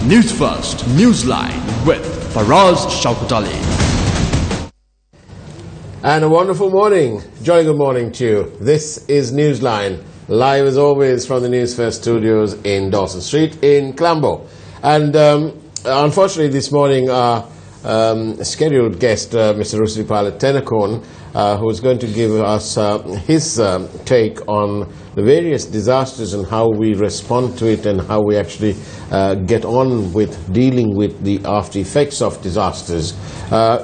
Newsfirst Newsline with Faraz Shaukatali. And a wonderful morning, jolly good morning to you. This is Newsline, live as always from the Newsfirst studios in Dawson Street in Colombo. And unfortunately this morning our scheduled guest, Mr. Rusipala Tenakon, who is going to give us his take on the various disasters and how we respond to it and how we actually get on with dealing with the after effects of disasters,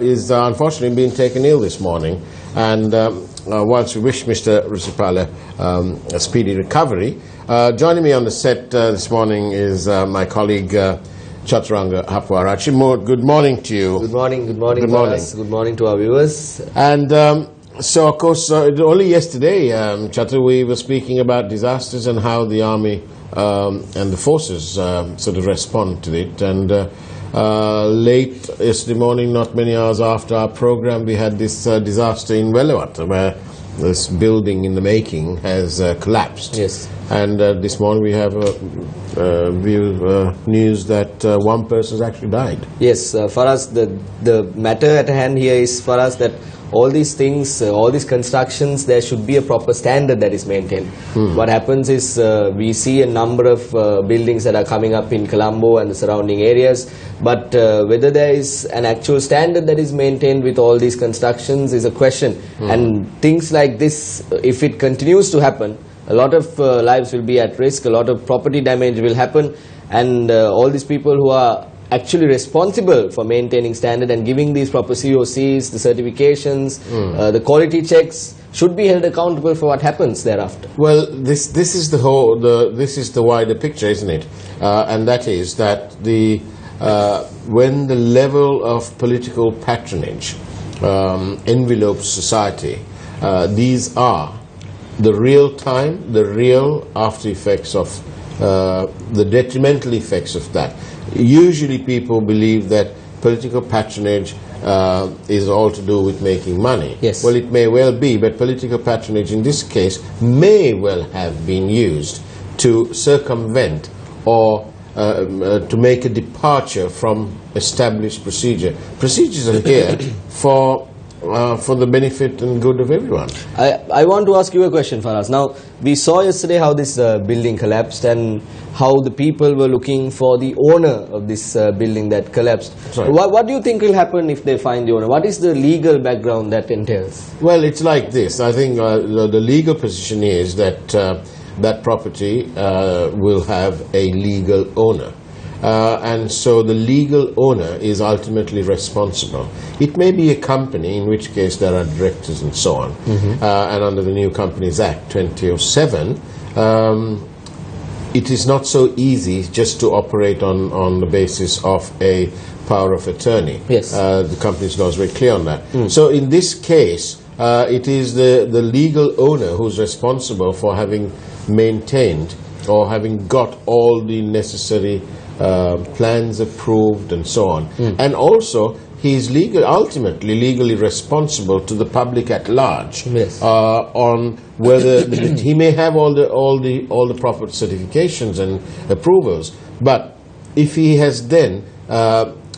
is unfortunately being taken ill this morning. And whilst we wish Mr. Rusipala a speedy recovery, joining me on the set this morning is my colleague Chaturanga Hapwarachi. Good morning to you. Good morning. Good morning to our viewers. And so, of course, only yesterday, Chatu, we were speaking about disasters and how the army and the forces sort of respond to it. And late yesterday morning, not many hours after our program, we had this disaster in Velawat, where this building in the making has collapsed. Yes. And this morning we have news that one person has actually died. Yes, for us, the matter at hand here is for us that all these things, all these constructions, there should be a proper standard that is maintained. What happens is we see a number of buildings that are coming up in Colombo and the surrounding areas, but whether there is an actual standard that is maintained with all these constructions is a question. And things like this, if it continues to happen, a lot of lives will be at risk, a lot of property damage will happen, and all these people who are actually responsible for maintaining standard and giving these proper COCs, the certifications, the quality checks, should be held accountable for what happens thereafter. Well, this is the wider picture, isn't it? And that is that when the level of political patronage envelopes society, these are the real after effects of the detrimental effects of that. Usually people believe that political patronage is all to do with making money. Yes. Well, it may well be, but political patronage in this case may well have been used to circumvent or to make a departure from established procedure. Procedures are here for the benefit and good of everyone. I want to ask you a question, Faraz. Now, we saw yesterday how this building collapsed and how the people were looking for the owner of this building that collapsed. What do you think will happen if they find the owner? What is the legal background that entails? Well, it's like this. I think the legal position is that that property will have a legal owner. And so the legal owner is ultimately responsible. It may be a company, in which case there are directors and so on. And under the new Companies Act 2007, it is not so easy just to operate on the basis of a power of attorney. Yes. The company's law is very clear on that. So in this case, it is the legal owner who's responsible for having maintained or having got all the necessary plans approved and so on. And also he is ultimately legally responsible to the public at large. Yes. On whether he may have all the proper certifications and approvals, but if he has then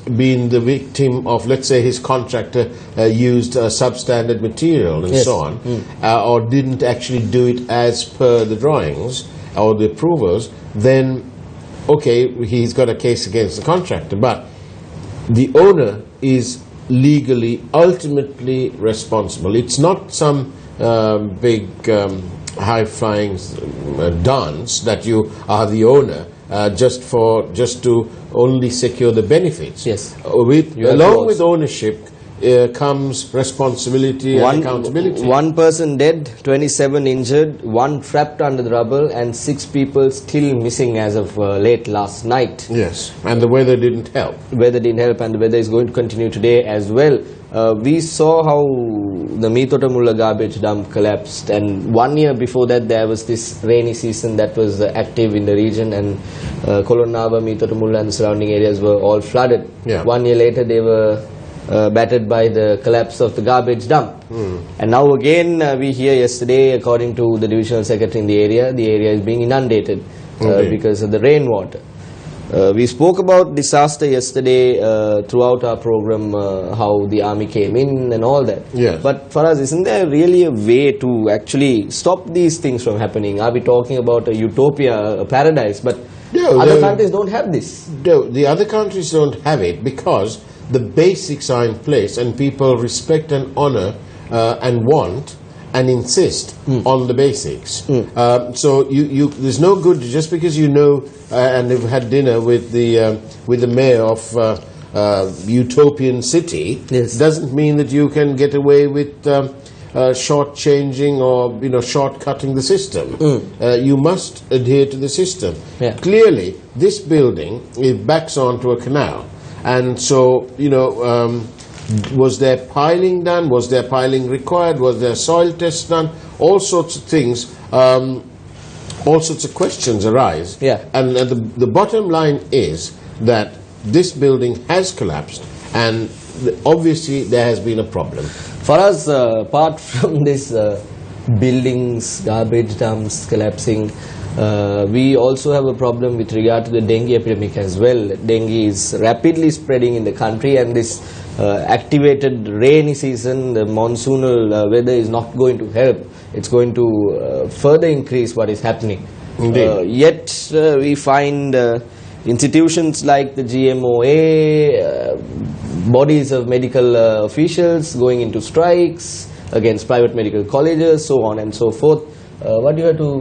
been the victim of, let's say, his contractor used substandard material and so on, or didn't actually do it as per the drawings or the approvals, then okay, he's got a case against the contractor, but the owner is legally ultimately responsible. It's not some big high-flying dance that you are the owner just to only secure the benefits. Yes. Along with ownership comes responsibility and accountability. One person dead, 27 injured, one trapped under the rubble, and 6 people still missing as of late last night. Yes, and the weather didn't help. Weather didn't help, and the weather is going to continue today as well. We saw how the Meetotamulla garbage dump collapsed, and 1 year before that there was this rainy season that was active in the region, and Kolonnawa, Meetotamulla and the surrounding areas were all flooded. Yeah. 1 year later they were battered by the collapse of the garbage dump. And now again we hear yesterday, according to the divisional secretary in the area is being inundated because of the rainwater. We spoke about disaster yesterday throughout our program, how the army came in and all that. Yes. But for us, isn't there really a way to actually stop these things from happening? Are we talking about a utopia, a paradise? But No, other countries don't have this. No, the other countries don't have it because the basics are in place and people respect and honor and want and insist on the basics. So there's no good just because you know and have had dinner with the mayor of utopian city. Yes. Doesn't mean that you can get away with short-changing or short-cutting the system. You must adhere to the system. Yeah. Clearly, this building it backs onto a canal, and so was there piling done? Was there piling required? Was there soil test done? All sorts of things. All sorts of questions arise. Yeah. And the bottom line is that this building has collapsed, and obviously there has been a problem. For us, apart from this buildings, garbage dumps collapsing, we also have a problem with regard to the dengue epidemic as well. Dengue is rapidly spreading in the country, and this activated rainy season, the monsoonal weather is not going to help. It's going to further increase what is happening. Yet we find institutions like the GMOA, bodies of medical officials going into strikes against private medical colleges, so on and so forth. What do you have to,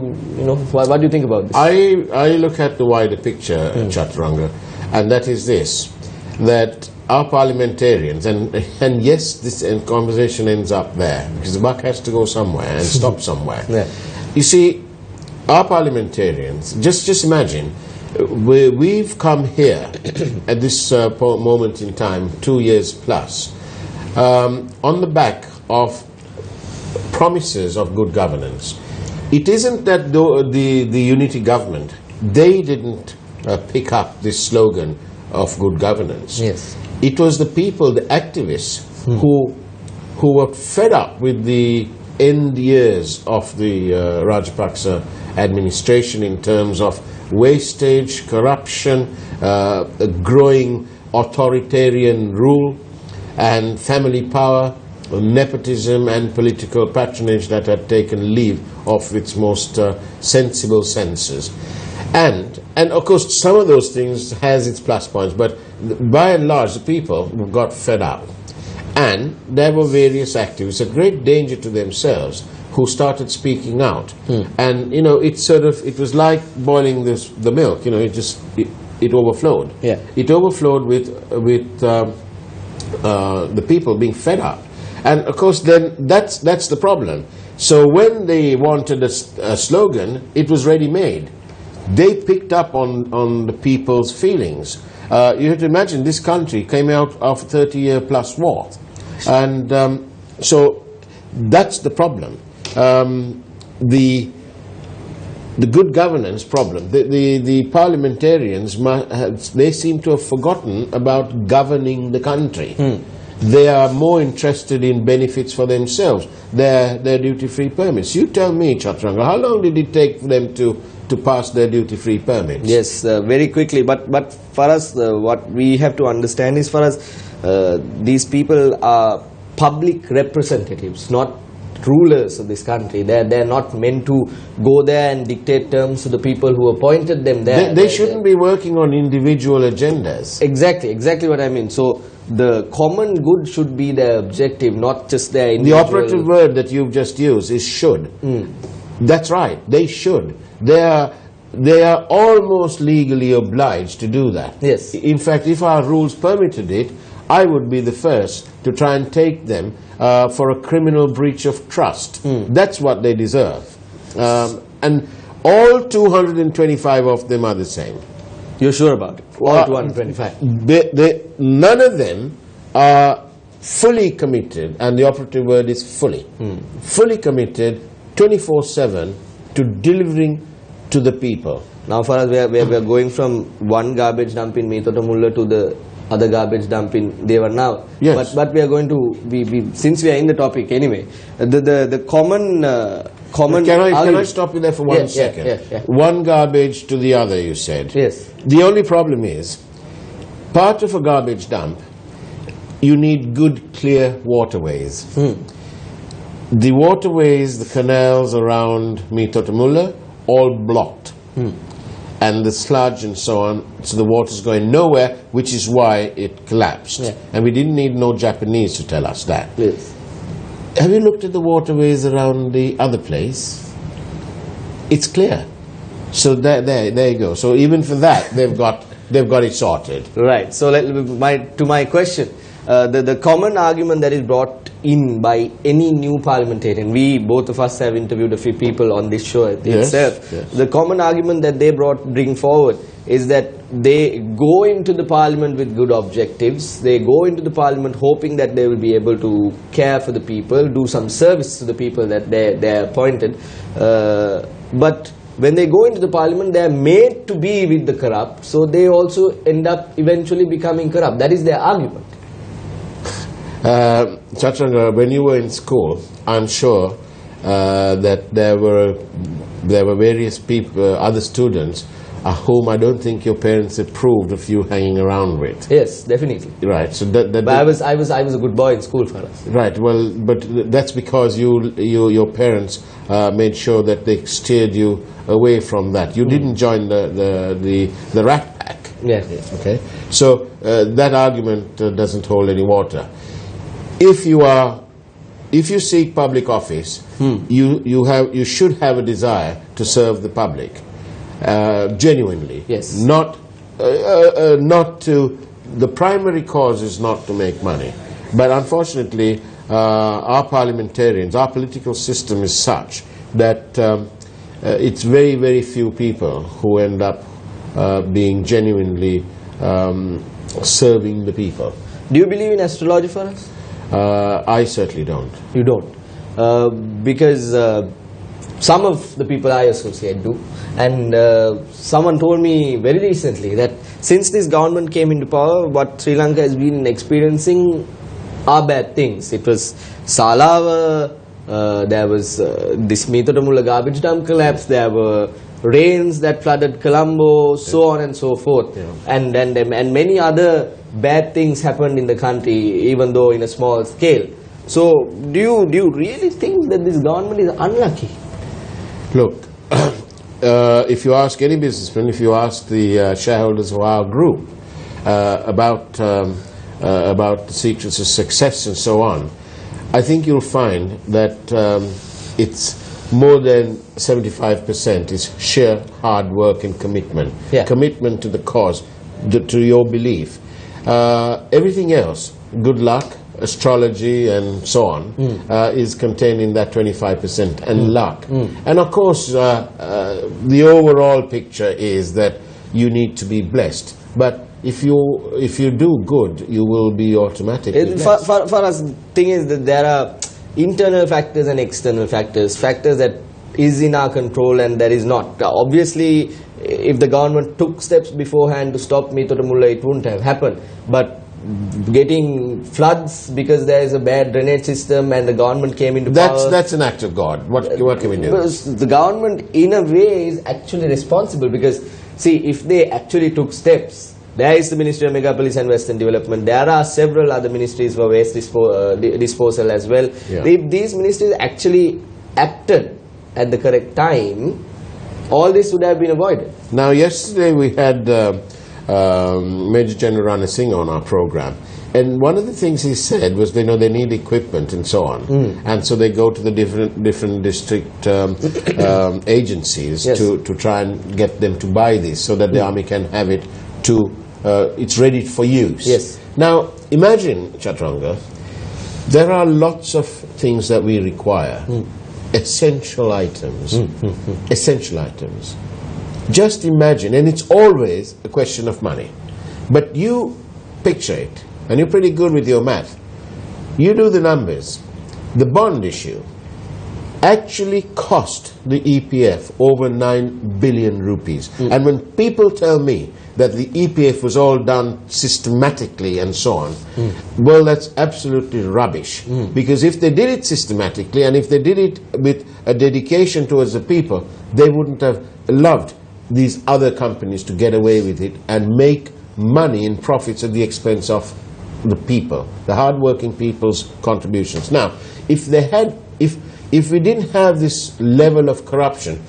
what do you think about this? I look at the wider picture, Chaturanga, and that is this, that our parliamentarians, and yes, this conversation ends up there, because the buck has to go somewhere and stop somewhere. Yeah. You see, our parliamentarians, just imagine, we've come here at this moment in time, 2 years plus, on the back of promises of good governance. It isn't that the unity government, they didn't pick up this slogan of good governance. Yes. It was the people, the activists, who were fed up with the end years of the Rajapaksa administration in terms of wastage, corruption, a growing authoritarian rule, and family power, nepotism and political patronage that had taken leave of its most sensible senses. And of course some of those things has its plus points, but by and large the people got fed up. And there were various activists, a great danger to themselves, who started speaking out. And it was like boiling the milk, it overflowed. Yeah. It overflowed with the people being fed up. And of course then that's the problem. So when they wanted a slogan, it was ready-made. They picked up on the people's feelings. You have to imagine this country came out of a 30-year plus war. And so that's the problem. The good governance problem. The parliamentarians, they seem to have forgotten about governing the country. They are more interested in benefits for themselves, their duty-free permits. You tell me, Chaturanga, how long did it take for them to pass their duty-free permits? Yes, very quickly. But for us, what we have to understand is, for us, these people are public representatives, not rulers of this country. They're not meant to go there and dictate terms to the people who appointed them there. They shouldn't be working on individual agendas. Exactly what I mean. So the common good should be their objective, not just their individual... The operative word that you've just used is should. That's right, they should. They are almost legally obliged to do that. Yes. In fact, if our rules permitted it, I would be the first to try and take them for a criminal breach of trust. That's what they deserve. And all 225 of them are the same. You're sure about it? All 225? None of them are fully committed, and the operative word is fully. Fully committed 24/7 to delivering to the people. Now for us, we are going from one garbage dump in Meethotamulla to the other garbage dump in Devannav. Yes. But we are going to, since we are in the topic anyway, the common common Can I argument. stop you there for one second? Yeah. One garbage to the other, you said. Yes. The only problem is, part of a garbage dump, you need good, clear waterways. The waterways, the canals around Mitotamulla, all blocked. And the sludge and so on, so the water's going nowhere, which is why it collapsed. Yeah. And we didn't need no Japanese to tell us that. Yes. Have you looked at the waterways around the other place? It's clear. So there you go. So even for that, they've got it sorted. Right. So to my question, the common argument that is brought in by any new parliamentarian, we both of us have interviewed a few people on this show itself. Yes. The common argument that they bring forward is that they go into the parliament with good objectives. They go into the parliament hoping that they will be able to care for the people, do some service to the people that they're appointed. But when they go into the parliament, they are made to be with the corrupt, so they also end up eventually becoming corrupt. That is their argument. Chatranga, when you were in school, I'm sure that there were various people, other students, whom I don't think your parents approved of you hanging around with. Yes, definitely. Right. So But I was a good boy in school for us. Right. Well, but that's because your parents made sure that they steered you away from that. You didn't join the rat pack. Yeah. Okay. So that argument doesn't hold any water. If you seek public office, you should have a desire to serve the public, genuinely. Yes. Not to. The primary cause is not to make money, but unfortunately, our parliamentarians, our political system is such that it's very, very few people who end up being genuinely serving the people. Do you believe in astrology for us? I certainly don't. You don't. Because some of the people I associate do. And someone told me very recently that since this government came into power, what Sri Lanka has been experiencing are bad things. It was Salava, there was this Mitotamulla garbage dump collapse, there were rains that flooded Colombo, so on and so forth. Yeah. And many other bad things happened in the country, even though in a small scale. So, do you really think that this government is unlucky? Look, if you ask any businessman, if you ask the shareholders of our group about the secrets of success and so on, I think you'll find that it's more than 75% is sheer hard work and commitment. Yeah. Commitment to the cause, to your belief. Everything else, good luck, astrology and so on, is contained in that 25%, and luck. And of course, the overall picture is that you need to be blessed. But if you do good, you will be automatically blessed. For us, the thing is that there are internal factors and external factors that is in our control and that is not. Obviously, if the government took steps beforehand to stop Mitotamulla, it wouldn't have happened. But getting floods because there is a bad drainage system and the government came into power. That's an act of God. What can we do? Because the government, in a way, is actually responsible because, see, if they actually took steps, there is the Ministry of Megapolis and Western Development. There are several other ministries for waste disposal as well. Yeah. If these ministries actually acted at the correct time, all this would have been avoided. Now, yesterday we had Major General Rana Singh on our program, and one of the things he said was they need equipment and so on, and so they go to the different district agencies Yes. to try and get them to buy this so that the army can have it it's ready for use. Yes. Now, imagine, Chatranga, there are lots of things that we require, essential items, essential items. Just imagine, and it's always a question of money, but you picture it, and you're pretty good with your math. You do the numbers. The bond issue, actually cost the EPF over 9 billion rupees. And when people tell me that the EPF was all done systematically and so on, well, that's absolutely rubbish. Because if they did it systematically and if they did it with a dedication towards the people, they wouldn't have allowed these other companies to get away with it and make money and profits at the expense of the people, the hard-working people's contributions. Now, if they had, if we didn't have this level of corruption,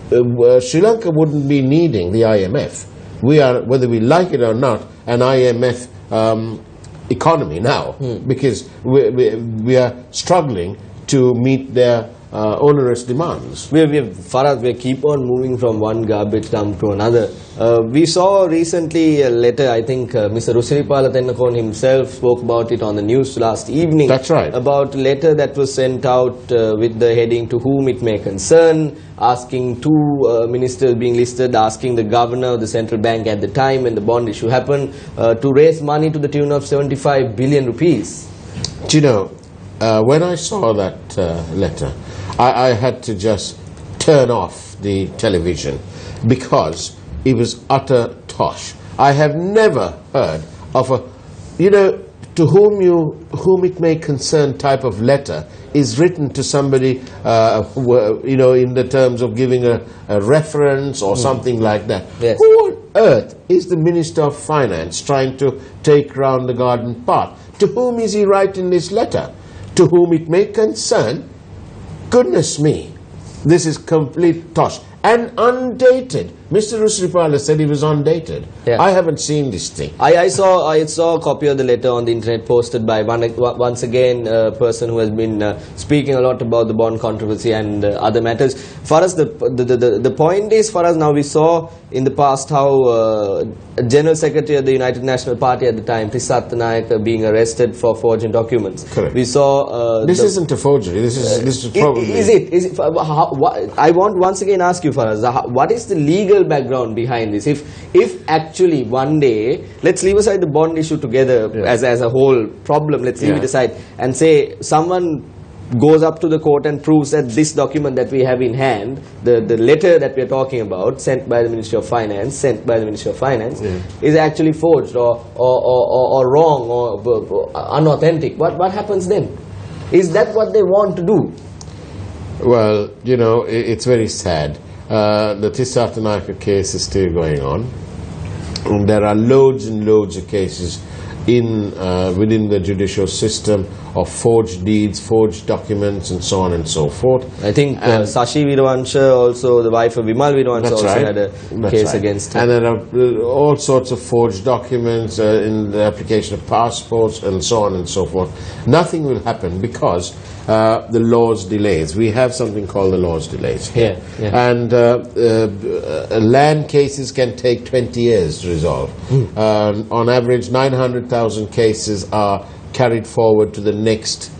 Sri Lanka wouldn't be needing the IMF. We are, whether we like it or not, an IMF economy now, because we are struggling to meet their onerous demands. Farhad, we keep on moving from one garbage dump to another. We saw recently a letter, I think Mr. Rusiripala Tennakon himself spoke about it on the news last evening. That's right. About a letter that was sent out with the heading "To whom it may concern," asking two ministers being listed, asking the governor of the central bank at the time when the bond issue happened to raise money to the tune of 75 billion rupees. Do you know, when I saw that letter, I had to just turn off the television because it was utter tosh. I have never heard of a, you know, to whom it may concern type of letter is written to somebody, you know, in the terms of giving a reference or something like that. Yes. Who on earth is the Minister of Finance trying to take round the garden path? To whom is he writing this letter? To whom it may concern? Goodness me, this is complete tosh. And undated. Mr. Rusiripala said he was undated. Yeah. I haven't seen this thing. I saw a copy of the letter on the internet posted by once again a person who has been speaking a lot about the bond controversy and other matters. For us, the point is, for us now, we saw in the past how General Secretary of the United National Party at the time, Tissatta Nayaka, being arrested for forging documents. Correct. We saw this isn't a forgery. This is probably. Is it? I want once again ask you, Faraz, what is the legal background behind this? If actually one day, let's leave aside the bond issue together as a whole problem, let's leave it aside and say someone goes up to the court and proves that this document that we have in hand, the letter that we are talking about, sent by the Ministry of Finance, is actually forged or wrong or unauthentic. What happens then? Is that what they want to do? Well, you know, it's very sad. The Tissatta Nayaka case is still going on. And there are loads and loads of cases within the judicial system of forged deeds, forged documents, and so on and so forth. I think Sashi Viravansha, also the wife of Vimal Viravansha, also had a case against him. And there are all sorts of forged documents in the application of passports and so on and so forth. Nothing will happen because the law's delays. We have something called the law's delays here. And land cases can take 20 years to resolve. On average, 900,000 cases are carried forward to the next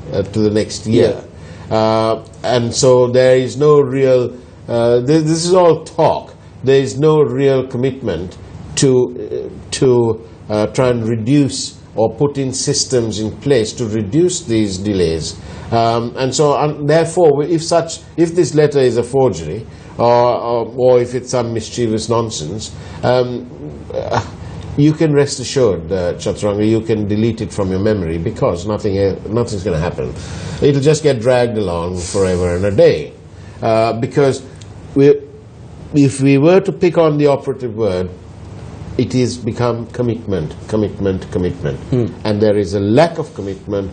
year. And so there is no real, this is all talk. There is no real commitment to try and reduce or put in systems in place to reduce these delays. And so therefore, if this letter is a forgery or if it's some mischievous nonsense, you can rest assured, Chaturanga, you can delete it from your memory because nothing's going to happen. It'll just get dragged along forever and a day. Because if we were to pick on the operative word, it is become commitment. And there is a lack of commitment.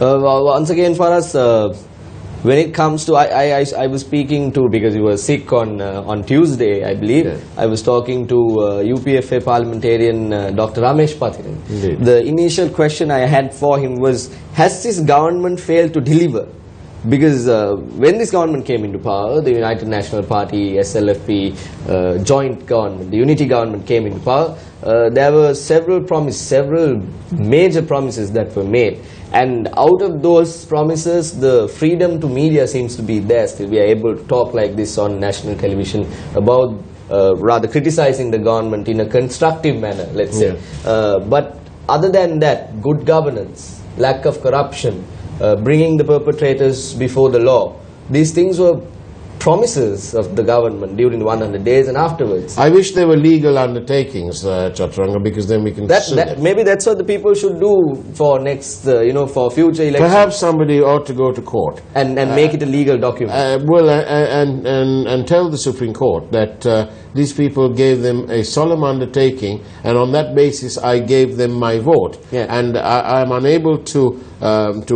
Once again, for us, when it comes to, I was speaking to, because you were sick on Tuesday, I believe, I was talking to UPFA parliamentarian Dr. Ramesh Pathiran. The initial question I had for him was, has this government failed to deliver? Because when this government came into power, the United National Party, SLFP, joint government, the unity government came into power, there were several major promises that were made. And out of those promises, the freedom to media seems to be there still. We are able to talk like this on national television about rather criticizing the government in a constructive manner, let's say. But other than that, good governance, lack of corruption, bringing the perpetrators before the law. These things were promises of the government during the 100 days and afterwards. I wish there were legal undertakings, Chaturanga, because then we can sue them. Maybe that's what the people should do for next, for future elections. Perhaps somebody ought to go to court and make it a legal document. And tell the Supreme Court that these people gave them a solemn undertaking, and on that basis I gave them my vote, and I am unable to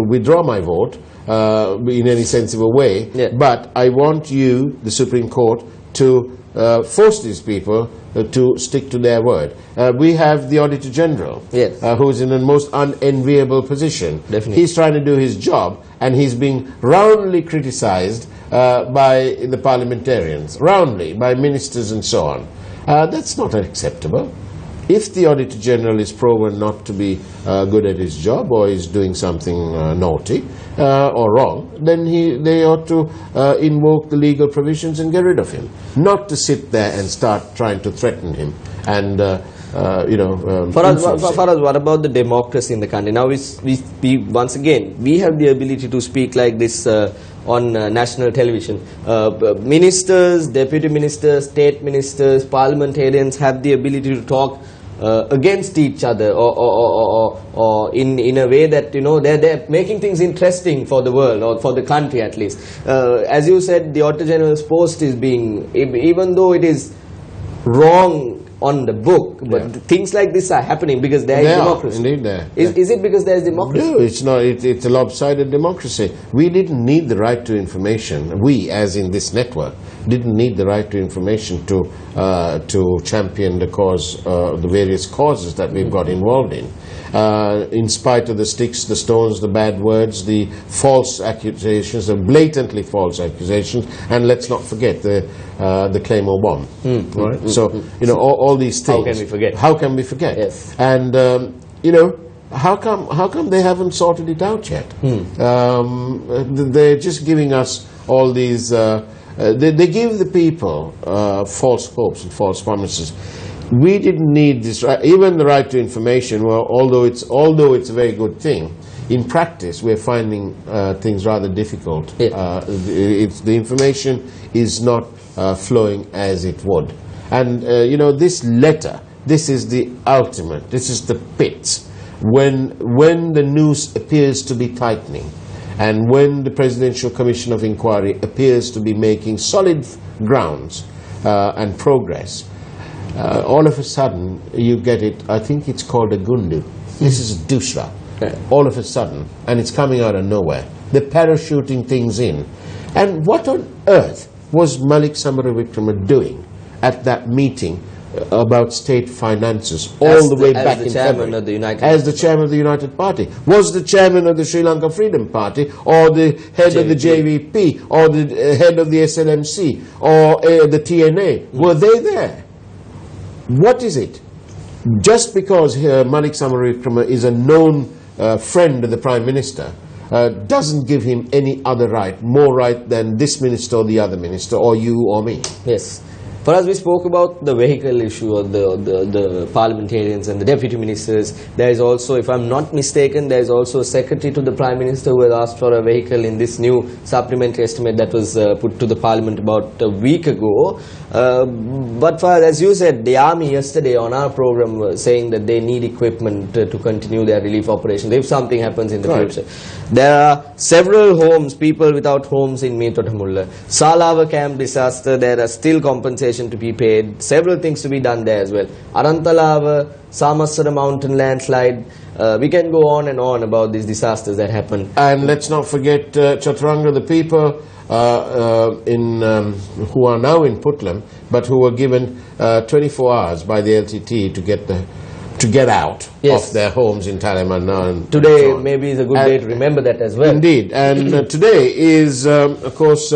withdraw my vote in any sensible way, but I want you, the Supreme Court, to force these people to stick to their word. We have the Auditor General, who is in the most unenviable position. Definitely. He's trying to do his job, and he's being roundly criticized by the parliamentarians, roundly, by ministers and so on. That's not acceptable. If the Auditor General is proven not to be good at his job, or is doing something naughty or wrong, then they ought to invoke the legal provisions and get rid of him. Not to sit there and start trying to threaten him and Faraz, what about the democracy in the country? Now we once again, we have the ability to speak like this on national television. Ministers, deputy ministers, state ministers, parliamentarians have the ability to talk against each other, or in a way that they're making things interesting for the world, or for the country at least. As you said, the Auditor General's post is being, even though it is wrong on the book, but things like this are happening because there is democracy. Indeed, there. Is it because there is democracy? No, it's not. It's a lopsided democracy. We didn't need the right to information. We, as in this network, didn't need the right to information to champion the cause, the various causes that we've got involved in spite of the sticks, the stones, the bad words, the false accusations, the blatantly false accusations, and let's not forget the Claymore bomb. Right? So all these things. How can we forget? How can we forget? Yes. And how come they haven't sorted it out yet? They're just giving us all these. They give the people false hopes and false promises. We didn't need this right, even the right to information. Well, although it's a very good thing, in practice we're finding things rather difficult. The information is not flowing as it would, and this letter. This is the ultimate. This is the pits when the noose appears to be tightening. And when the Presidential Commission of Inquiry appears to be making solid grounds and progress, all of a sudden you get it. I think it's called a gundu. This is a dushra. All of a sudden, and it's coming out of nowhere. They're parachuting things in. And what on earth was Malik Samaravikrama doing at that meeting about state finances all the way back in February? As the chairman of the United Party. Was the chairman of the Sri Lanka Freedom Party, or the head of the JVP, or the head of the SLMC, or the TNA, were they there? What is it? Just because Malik Samaravikrama is a known friend of the Prime Minister, doesn't give him any other right, more right than this minister or the other minister, or you or me. Yes. For us, we spoke about the vehicle issue, or the parliamentarians and the deputy ministers. There is also, if I'm not mistaken, there is also a secretary to the Prime Minister who has asked for a vehicle in this new supplementary estimate that was put to the Parliament about a week ago. But as you said, the army yesterday on our program was saying that they need equipment to continue their relief operations if something happens in the future. There are several homes, people without homes in Meetotamulla. Salava camp disaster, there are still compensations to be paid, several things to be done there as well. Arantalava, Samasara mountain landslide, we can go on and on about these disasters that happen. And let's not forget Chaturanga, the people who are now in Putlam, but who were given 24 hours by the LTT to get out of their homes in Talaimana. And today so maybe is a good day to remember that as well. Indeed, and today is of course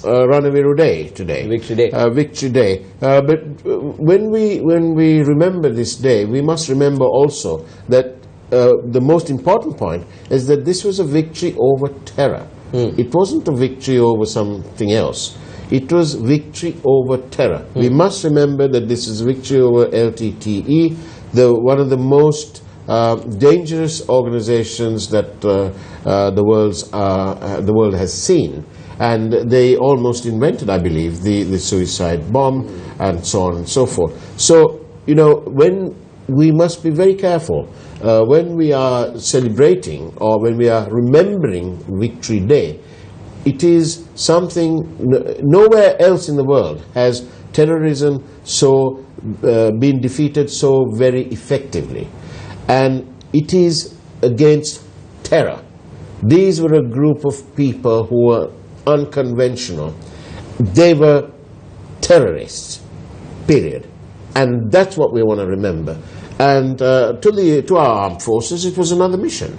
Ranaviru Day today. Victory Day. Victory Day. But when we remember this day, we must remember also that the most important point is that this was a victory over terror. It wasn't a victory over something else. It was victory over terror. We must remember that this is victory over LTTE, one of the most dangerous organizations that the world has seen. And they almost invented, I believe, the suicide bomb and so on and so forth. So, when we must be very careful when we are celebrating or when we are remembering Victory Day. It is something, nowhere else in the world has terrorism been defeated so very effectively. And it is against terror. These were a group of people who were unconventional. They were terrorists, period. And that's what we want to remember. And to our armed forces, it was another mission.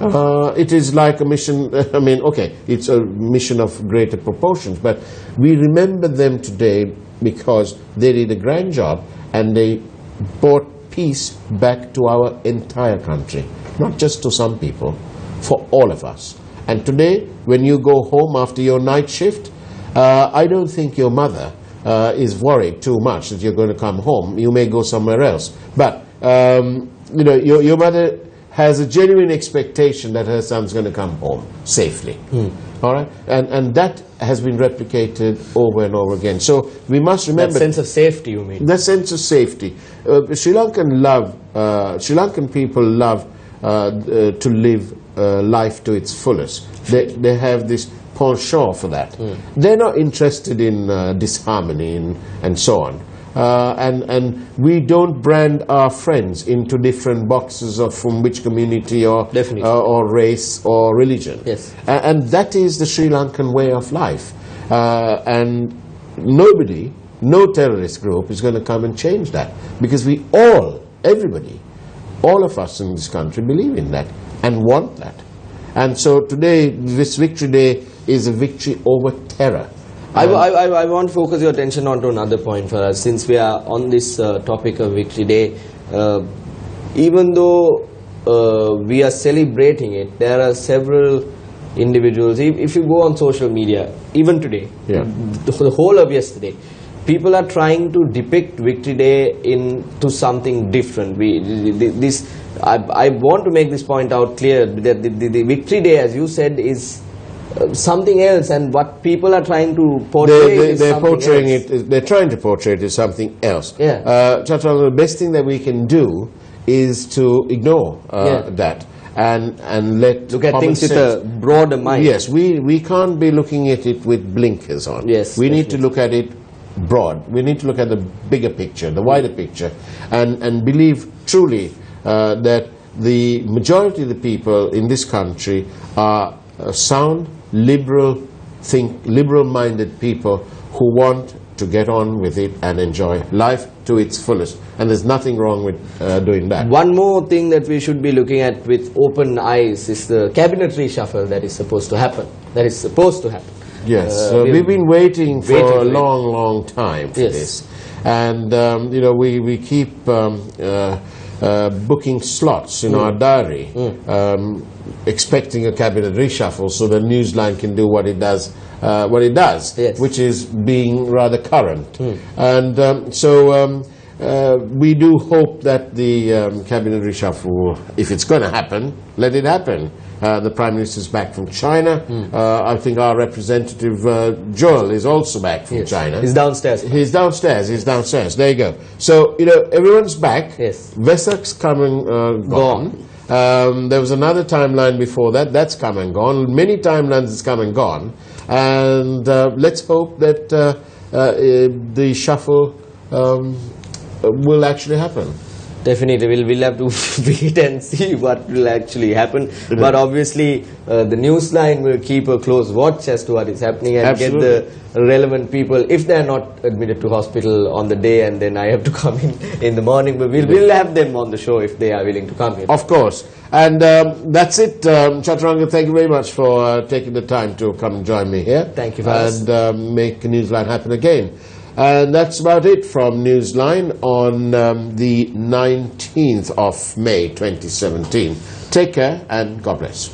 It is like a mission, okay, it's a mission of greater proportions, but we remember them today because they did a grand job and they brought peace back to our entire country, not just to some people, for all of us. And today, when you go home after your night shift, I don't think your mother is worried too much that you're going to come home. You may go somewhere else. But, your mother has a genuine expectation that her son's going to come home safely. All right? And that has been replicated over and over again. So we must remember... That sense of safety, you mean? That sense of safety. Sri Lankan people love to live life to its fullest. They have this penchant for that. They're not interested in disharmony and so on. And we don't brand our friends into different boxes of from which community or race or religion. Yes. And that is the Sri Lankan way of life. And nobody, no terrorist group is going to come and change that, because we all, everybody, all of us in this country believe in that and want that. And so today, this Victory Day is a victory over terror. I want to focus your attention onto another point for us, since we are on this topic of Victory Day. Even though we are celebrating it, there are several individuals. If you go on social media, even today, the whole of yesterday, people are trying to depict Victory Day into something different. I want to make this point out clear, that the Victory Day, as you said, is something else, and what people are trying to portray they're trying to portray it as something else. Chatranga, the best thing that we can do is to ignore that and look at things with a broader mind. Yes, we can't be looking at it with blinkers on. Yes, we need to look at it broad. We need to look at the bigger picture, the wider picture, and believe truly that the majority of the people in this country are sound, liberal-minded people who want to get on with it and enjoy life to its fullest. And there's nothing wrong with doing that. One more thing that we should be looking at with open eyes is the cabinet reshuffle that is supposed to happen. Yes, we've been waiting for a long time for this. And, we keep booking slots in our diary, expecting a cabinet reshuffle so the Newsline can do what it does, which is being rather current. And so we do hope that the cabinet reshuffle, if it's going to happen, let it happen. The Prime Minister's back from China. I think our representative, Joel, is also back from China. He's downstairs. He's downstairs. There you go. So, everyone's back. Yes. Vesak's come and gone. There was another timeline before that. That's come and gone. Many timelines has come and gone. And let's hope that the shuffle will actually happen. Definitely, we'll have to wait and see what will actually happen. But obviously, the Newsline will keep a close watch as to what is happening and get the relevant people, if they are not admitted to hospital on the day and then I have to come in the morning. But we'll have them on the show if they are willing to come in. Of course. And that's it. Chaturanga, thank you very much for taking the time to come and join me here. Thank you for us. And make Newsline happen again. And that's about it from Newsline on the 19th of May 2017. Take care and God bless.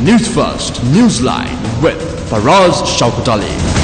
Newsfirst, Newsline with Faraz Shaukut Ali.